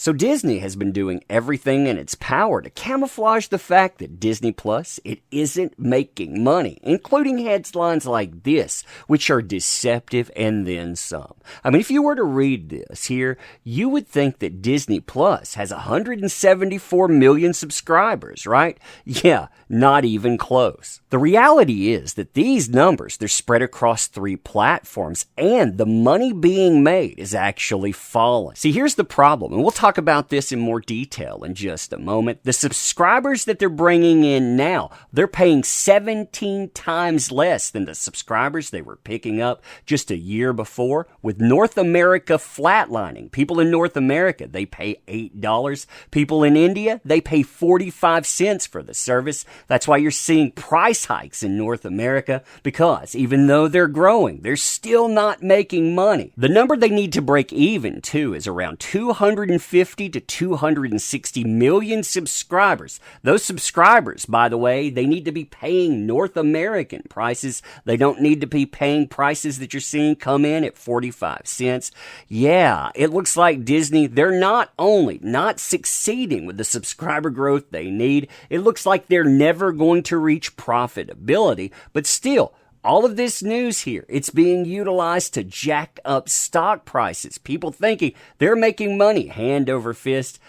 So Disney has been doing everything in its power to camouflage the fact that Disney Plus, it isn't making money, including headlines like this, which are deceptive and then some. I mean, if you were to read this here, you would think that Disney Plus has 174 million subscribers, right? Yeah, not even close. The reality is that these numbers, they're spread across 3 platforms, and the money being made is actually falling. See, here's the problem, and we'll talk about this in more detail in just a moment. The subscribers that they're bringing in now, they're paying 17 times less than the subscribers they were picking up just a year before, with North America flatlining. People in North America, they pay $8. People in India, they pay 45 cents for the service. That's why you're seeing price hikes in North America, because even though they're growing, they're still not making money. The number they need to break even to is around 250 to 260 million subscribers. Those subscribers, by the way, they need to be paying North American prices. They don't need to be paying prices that you're seeing come in at 45 cents. Yeah, it looks like Disney, they're not only not succeeding with the subscriber growth they need, it looks like they're never going to reach profitability, but still, all of this news here, it's being utilized to jack up stock prices. People thinking they're making money hand over fist.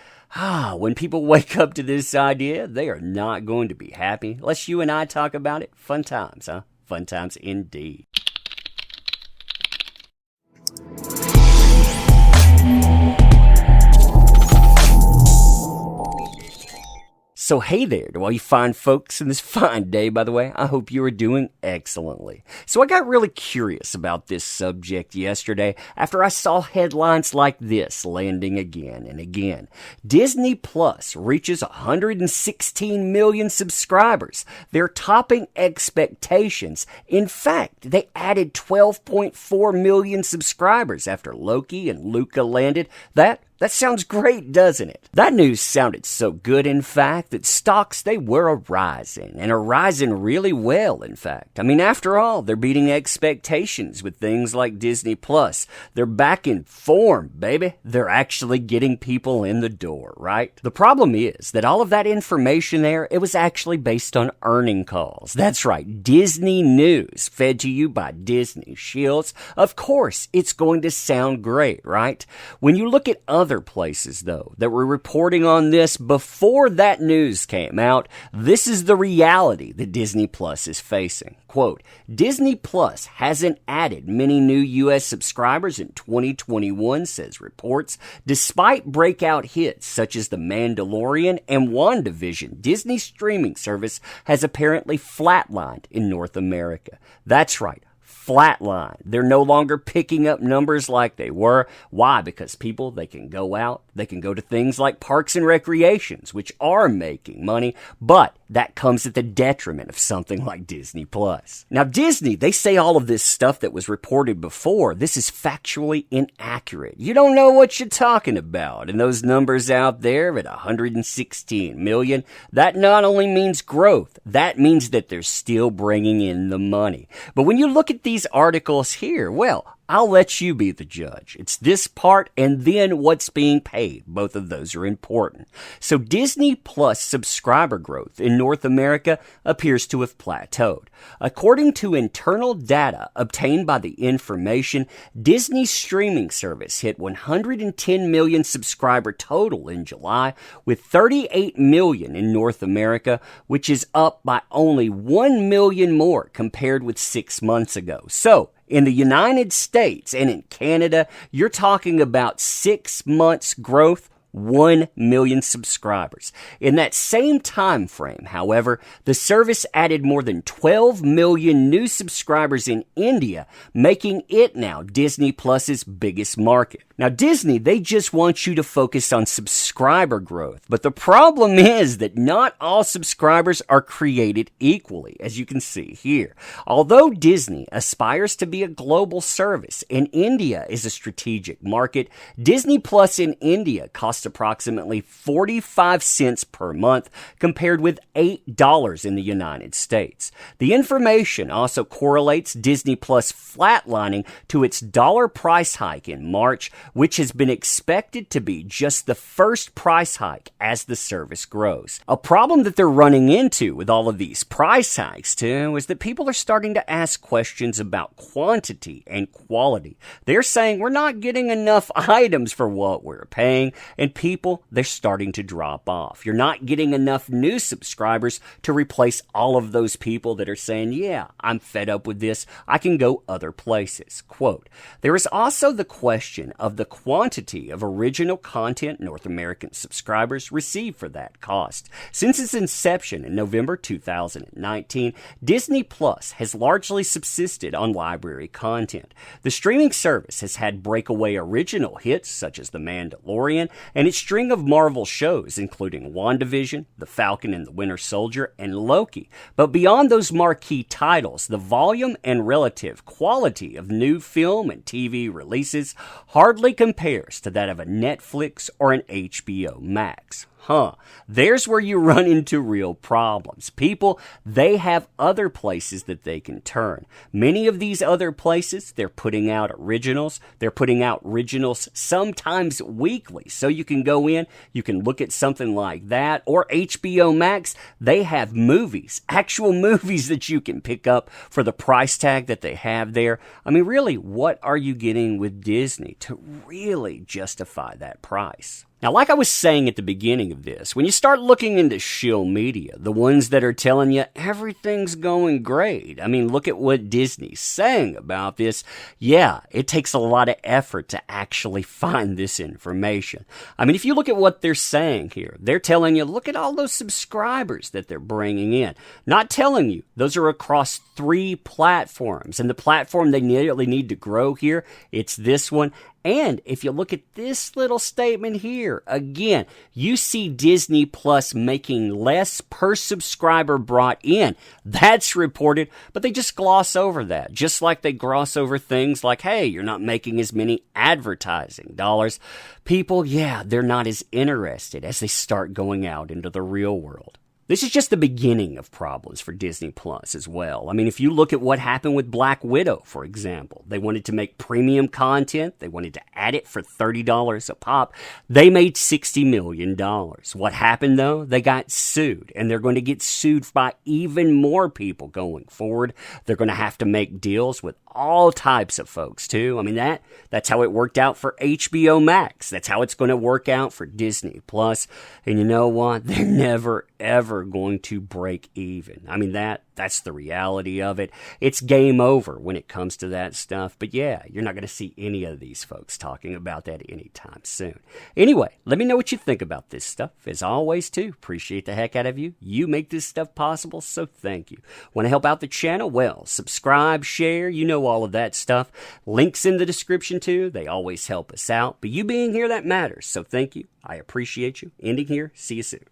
When people wake up to this idea, they are not going to be happy. Unless you and I talk about it. Fun times, huh? Fun times indeed. So hey there to all you fine folks in this fine day, by the way. I hope you are doing excellently. So I got really curious about this subject yesterday after I saw headlines like this landing again and again. Disney Plus reaches 116 million subscribers. They're topping expectations. In fact, they added 12.4 million subscribers after Loki and Luca landed. That sounds great, doesn't it? That news sounded so good, in fact, that stocks, they were a-rising, and a-rising really well, in fact. I mean, after all, they're beating expectations with things like Disney Plus. They're back in form, baby. They're actually getting people in the door, right? The problem is that all of that information there, it was actually based on earning calls. That's right, Disney News, fed to you by Disney Shields. Of course, it's going to sound great, right? When you look at other places, though, that were reporting on this before that news came out, this is the reality that Disney Plus is facing. Quote, Disney Plus hasn't added many new U.S. subscribers in 2021, says reports. Despite breakout hits such as The Mandalorian and WandaVision, Disney's streaming service has apparently flatlined in North America. That's right. Flatline. They're no longer picking up numbers like they were. Why? Because people, they can go out, they can go to things like parks and recreations, which are making money, but that comes at the detriment of something like Disney Plus. Now, Disney, they say all of this stuff that was reported before, this is factually inaccurate. You don't know what you're talking about. And those numbers out there at 116 million, that not only means growth, that means that they're still bringing in the money. But when you look at these articles here, well, I'll let you be the judge. It's this part and then what's being paid. Both of those are important. So Disney Plus subscriber growth in North America appears to have plateaued. According to internal data obtained by the information, Disney's streaming service hit 110 million subscriber total in July, with 38 million in North America, which is up by only 1 million more compared with 6 months ago. So, in the United States and in Canada, you're talking about 6 months growth, 1 million subscribers. In that same time frame, however, the service added more than 12 million new subscribers in India, making it now Disney Plus's biggest market. Now, Disney, they just want you to focus on subscriber growth. But the problem is that not all subscribers are created equally, as you can see here. Although Disney aspires to be a global service and India is a strategic market, Disney Plus in India costs costs approximately 45 cents per month, compared with $8 in the United States. The information also correlates Disney Plus flatlining to its dollar price hike in March, which has been expected to be just the first price hike as the service grows. A problem that they're running into with all of these price hikes, too, is that people are starting to ask questions about quantity and quality. They're saying we're not getting enough items for what we're paying, and people, they're starting to drop off. You're not getting enough new subscribers to replace all of those people that are saying, yeah, I'm fed up with this, I can go other places. Quote, there is also the question of the quantity of original content North American subscribers receive for that cost. Since its inception in November 2019, Disney Plus has largely subsisted on library content. The streaming service has had breakaway original hits such as The Mandalorian and its string of Marvel shows including WandaVision, The Falcon and the Winter Soldier, and Loki. But beyond those marquee titles, the volume and relative quality of new film and TV releases hardly compares to that of a Netflix or an HBO Max. There's where you run into real problems. People, they have other places that they can turn. Many of these other places, they're putting out originals. They're putting out originals sometimes weekly. So you can go in, you can look at something like that. Or HBO Max, they have movies, actual movies that you can pick up for the price tag that they have there. I mean, really, what are you getting with Disney to really justify that price? Now, like I was saying at the beginning of this, when you start looking into shill media, the ones that are telling you everything's going great, I mean, look at what Disney's saying about this. Yeah, it takes a lot of effort to actually find this information. I mean, if you look at what they're saying here, they're telling you, look at all those subscribers that they're bringing in. Not telling you, those are across 3 platforms. And the platform they really need to grow here, it's this one. And if you look at this little statement here, again, you see Disney Plus making less per subscriber brought in. That's reported, but they just gloss over that. Just like they gloss over things like, hey, you're not making as many advertising dollars. People, yeah, they're not as interested as they start going out into the real world. This is just the beginning of problems for Disney Plus as well. I mean, if you look at what happened with Black Widow, for example, they wanted to make premium content. They wanted to add it for $30 a pop. They made $60 million. What happened, though? They got sued, and they're going to get sued by even more people going forward. They're going to have to make deals with all types of folks, too. I mean, that's how it worked out for HBO Max. That's how it's going to work out for Disney Plus. And you know what? They're never, ever going to break even. I mean, that's the reality of it. It's game over when it comes to that stuff. But yeah, you're not going to see any of these folks talking about that anytime soon. Anyway, let me know what you think about this stuff. As always, too, appreciate the heck out of you. You make this stuff possible, so thank you. Want to help out the channel? Well, subscribe, share, you know all of that stuff. Links in the description, too. They always help us out. But you being here, that matters. So thank you. I appreciate you. Ending here. See you soon.